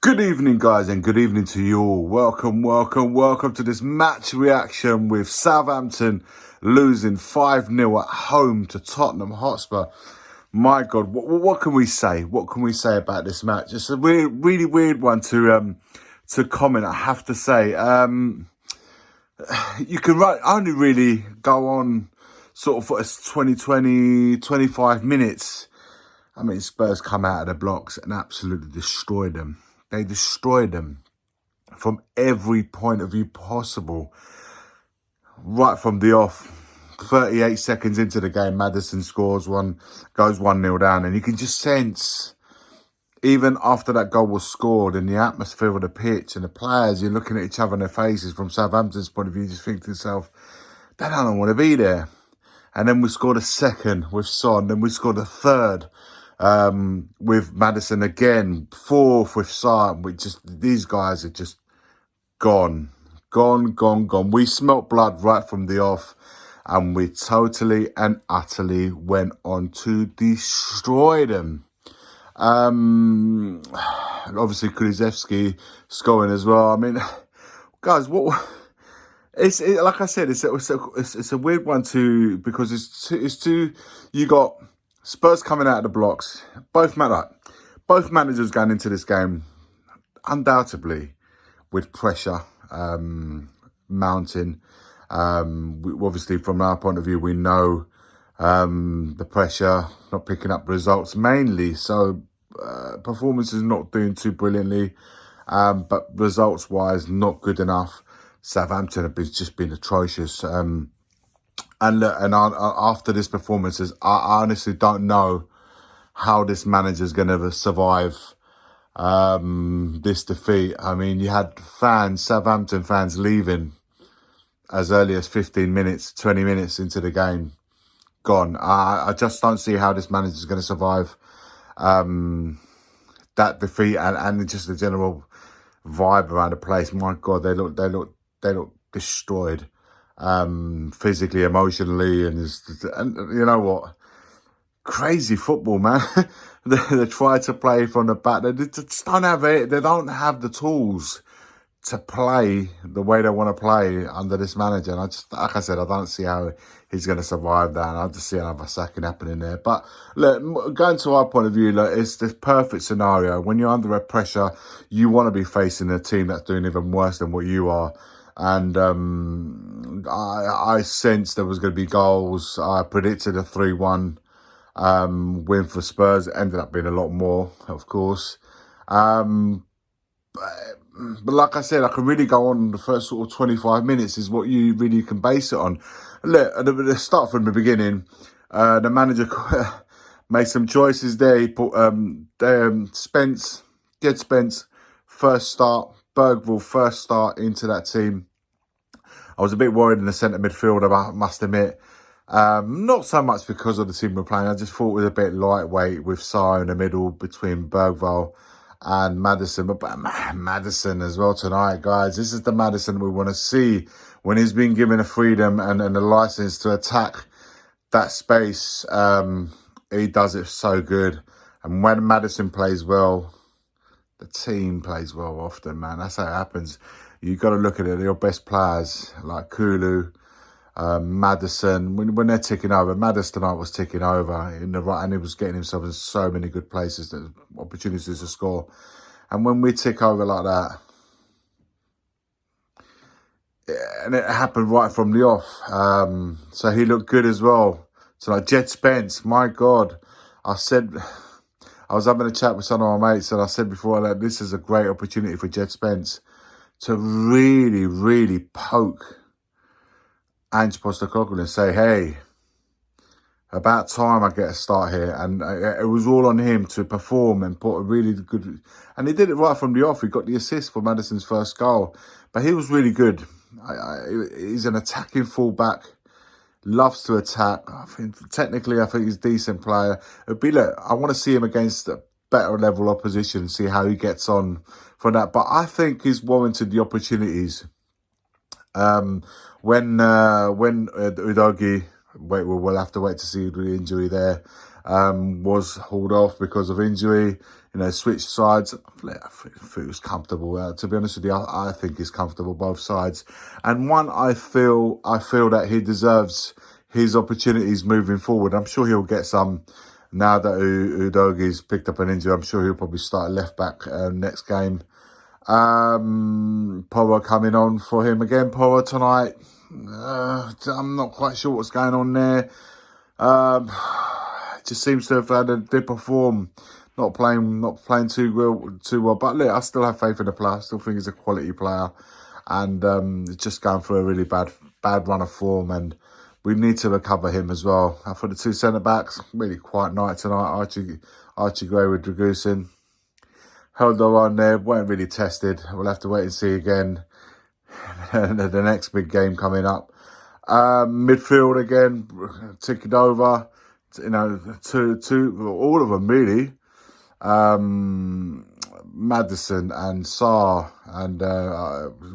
Good evening, guys, and good evening to you all. Welcome to this match reaction with Southampton losing 5-0 at home to Tottenham Hotspur. My God, what can we say? What can we say about this match? It's a really weird one to comment, I have to say. You can only really go on sort of for 25 minutes. I mean, Spurs come out of the blocks and absolutely destroyed them. They destroyed them from every point of view possible. Right from the off, 38 seconds into the game, Maddison scores one, goes 1-0 down. And you can just sense, even after that goal was scored, and the atmosphere of the pitch and the players, you're looking at each other in their faces from Southampton's point of view, you just think to yourself, they don't want to be there. And then we scored a second with Son, then we scored a third with Maddison again, fourth with Sark. These guys are just gone. We smelt blood right from the off, and we totally and utterly went on to destroy them. Obviously Kulusevski scoring as well. I mean, guys, what? Like I said, it's a weird one too, because it's two. You got Spurs coming out of the blocks. Both managers going into this game, undoubtedly, with pressure mounting. Obviously, from our point of view, we know the pressure, not picking up results mainly. So performance is not doing too brilliantly, but results-wise, not good enough. Southampton have just been atrocious. After this performances, I honestly don't know how this manager's going to survive this defeat. I mean, you had Southampton fans leaving as early as 15 minutes, 20 minutes into the game. Gone. I just don't see how this manager's going to survive that defeat and just the general vibe around the place. My God, they look destroyed. Physically, emotionally, and you know what? Crazy football, man. They try to play from the back. They just don't have it. They don't have the tools to play the way they want to play under this manager. And like I said, I don't see how he's going to survive that. And I just see another sacking happening there. But look, going to our point of view, look, it's the perfect scenario. When you're under a pressure, you want to be facing a team that's doing even worse than what you are. And I sensed there was going to be goals. I predicted a 3-1 win for Spurs. It ended up being a lot more, of course. But like I said, I can really go on the first sort of 25 minutes is what you really can base it on. Look, let's start from the beginning. The manager made some choices there. He put Jed Spence, first start. Bergvall, first start into that team. I was a bit worried in the centre midfield, I must admit. Not so much because of the team we're playing. I just thought it was a bit lightweight with Sarr in the middle between Bergvall and Maddison. But Maddison as well tonight, guys. This is the Maddison we want to see when he's been given the freedom and the licence to attack that space. He does it so good. And when Maddison plays well, the team plays well often, man. That's how it happens. You got to look at it. Your best players like Kulu, Maddison, when they're ticking over. Maddison tonight was ticking over in the right, and he was getting himself in so many good places, opportunities to score. And when we tick over like that, and it happened right from the off. So he looked good as well. So like Jed Spence, my God, I was having a chat with some of my mates, and I said before that this is a great opportunity for Jed Spence to really poke Ange Postecoglou and say, hey, about time I get a start here. And it was all on him to perform and put a really good... And he did it right from the off. He got the assist for Maddison's first goal. But he was really good. He's an attacking fullback. Loves to attack. I think he's a decent player. I want to see him against a better level opposition, see how he gets on from that. But I think he's warranted the opportunities. When Udogie, we'll have to wait to see the injury there. was hauled off because of injury. Switched sides. I think it was comfortable. To be honest with you, I think he's comfortable both sides. And one, I feel that he deserves his opportunities moving forward. I'm sure he'll get some now that Udogi's picked up an injury. I'm sure he'll probably start left back next game. Porro coming on for him again. Porro tonight. I'm not quite sure what's going on there. Just seems to have had a dip of form. Not playing too well. But look, I still have faith in the player. I still think he's a quality player, and just going through a really bad run of form, and we need to recover him as well. And for the two centre backs, really quiet night tonight. Archie Gray with Dragusin held on there, weren't really tested. We'll have to wait and see again. The next big game coming up. Midfield again, ticking over. Two, all of them really. Maddison and Sarr and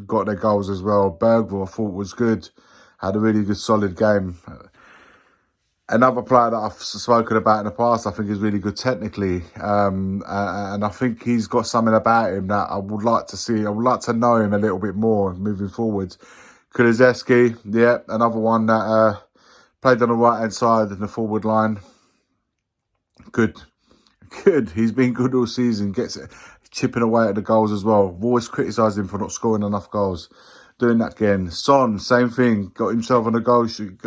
got their goals as well. Bergville I thought was good, had a really good solid game. Another player that I've spoken about in the past, I think is really good technically, and I think he's got something about him that I would like to see. I would like to know him a little bit more moving forward. Kulusevski, yeah, another one that played on the right hand side in the forward line. Good. He's been good all season. Gets it, chipping away at the goals as well. I've always criticised him for not scoring enough goals. Doing that again. Son, same thing. Got himself on a goal scoring.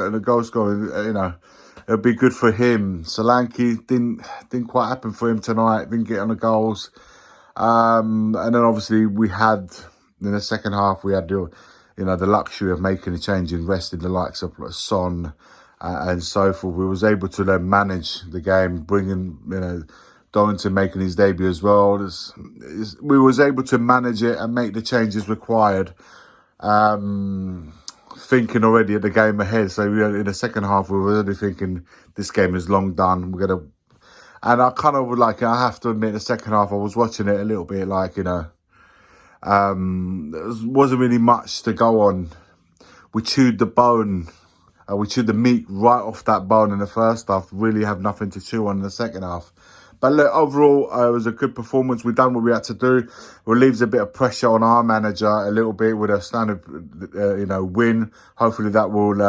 It'll be good for him. Solanke didn't quite happen for him tonight. Didn't get on the goals. And then obviously we had in the second half we had the luxury of making a change and resting the likes of Son and so forth. We was able to then manage the game, bringing Dorrington making his debut as well. We was able to manage it and make the changes required. Thinking already at the game ahead. So in the second half, we were already thinking this game is long done. And I kind of would I have to admit, the second half, I was watching it a little bit there wasn't really much to go on. We chewed the bone. We chewed the meat right off that bone in the first half. Really have nothing to chew on in the second half. But look, overall, it was a good performance. We've done what we had to do. It relieves a bit of pressure on our manager a little bit with a standard, win. Hopefully that will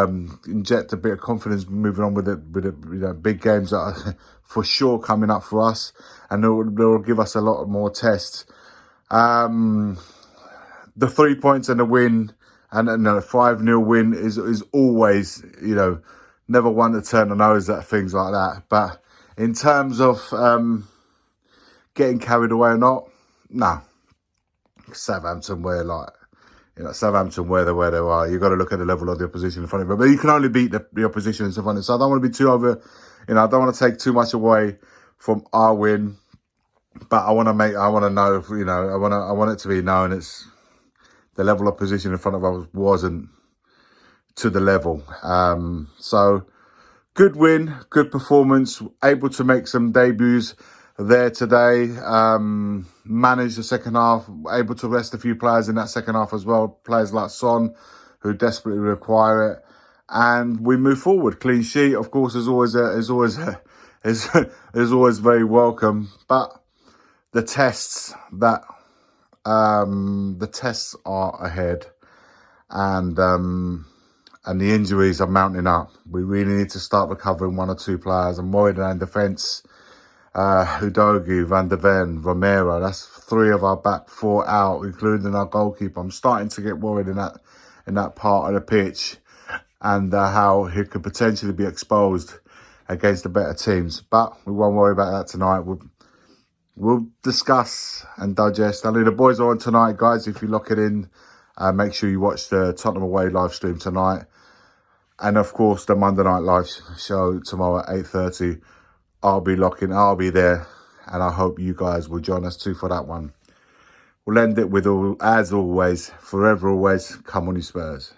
inject a bit of confidence moving on with the big games that are for sure coming up for us. And it will give us a lot more tests. The 3 points and the win and a 5-0 win is always, never one to turn the nose at things like that. But in terms of getting carried away or not, no. Southampton were where they are. You've got to look at the level of the opposition in front of you. But you can only beat the opposition in front of you. So I don't want to be too over, I don't want to take too much away from our win. But I want to know, I want it to be known it's the level of position in front of us wasn't to the level. So good win, good performance, able to make some debuts there today. Managed the second half, able to rest a few players in that second half as well. Players like Son, who desperately require it. And we move forward. Clean sheet, of course, is always very welcome. But the tests are ahead, and the injuries are mounting up. We really need to start recovering one or two players. I'm worried in defence. Udogi, Van der Ven, Romero. That's 3 of our back 4 out, including our goalkeeper. I'm starting to get worried in that part of the pitch, and how he could potentially be exposed against the better teams. But we won't worry about that tonight. We'll discuss and digest. I know the boys are on tonight, guys. If you lock it in, make sure you watch the Tottenham away live stream tonight. And, of course, the Monday night live show tomorrow at 8:30. I'll be there. And I hope you guys will join us too for that one. We'll end it with, as always, forever always, come on you Spurs.